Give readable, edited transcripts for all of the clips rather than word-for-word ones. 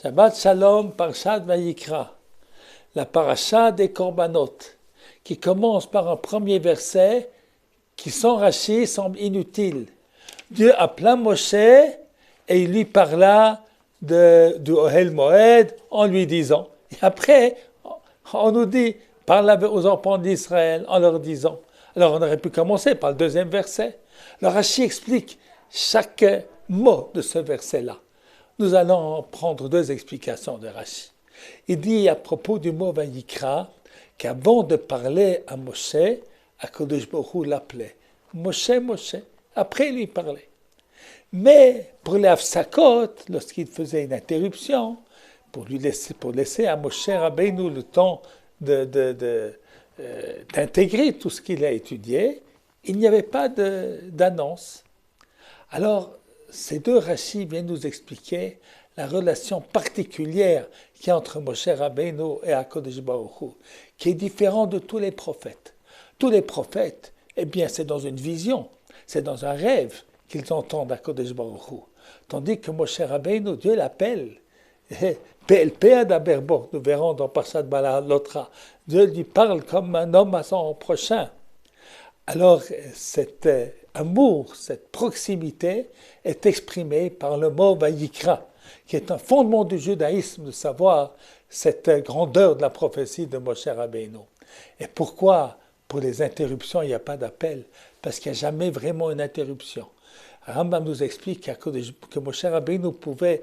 Shabbat Shalom, Parshat Vayikra, la paracha des Korbanot, qui commence par un premier verset qui, sans Rashi, semble inutile. Dieu appela Moshe et il lui parla du Ohel Moed en lui disant. Et après, on nous dit, parle aux enfants d'Israël en leur disant. Alors on aurait pu commencer par le deuxième verset. Le Rashi explique chaque mot de ce verset-là. Nous allons prendre deux explications de Rashi. Il dit à propos du mot Vayikra qu'avant de parler à Moshe, Akadosh Baruch Hu l'appelait Moshe, Moshe. Après, il lui parlait. Mais pour les Hafsakot, lorsqu'il faisait une interruption, pour laisser à Moshe Rabbeinu le temps d'intégrer tout ce qu'il a étudié, il n'y avait pas d'annonce. Alors, ces deux Rashi viennent nous expliquer la relation particulière qu'il y a entre Moshe Rabbeinu et Akadosh Baruch Hu, qui est différente de tous les prophètes. Tous les prophètes, eh bien, c'est dans une vision, c'est dans un rêve qu'ils entendent Akadosh Baruch Hu. Tandis que Moshe Rabbeinu, Dieu l'appelle. PLP Adaberbo, nous verrons dans Parshat Balalotra. Dieu lui parle comme un homme à son prochain. Alors, cet amour, cette proximité est exprimée par le mot Vayikra, qui est un fondement du judaïsme de savoir cette grandeur de la prophétie de Moshe Rabbeinu. Et pourquoi, pour les interruptions, il n'y a pas d'appel? Parce qu'il n'y a jamais vraiment une interruption. Rambam nous explique que Moshe Rabbeinu pouvait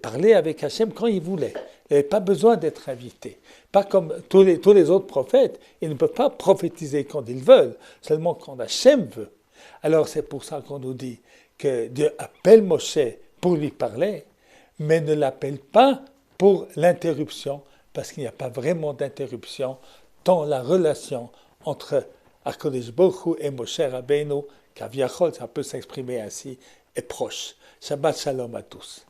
parler avec Hachem quand il voulait. Il n'avait pas besoin d'être invité. Pas comme tous les autres prophètes. Ils ne peuvent pas prophétiser quand ils veulent, seulement quand Hachem veut. Alors c'est pour ça qu'on nous dit que Dieu appelle Moshe pour lui parler, mais ne l'appelle pas pour l'interruption, parce qu'il n'y a pas vraiment d'interruption dans la relation entre Akadosh Baruch Hu et Moshe Rabbeinu, Kaviachol, ça peut s'exprimer ainsi, est proche. Shabbat Shalom à tous.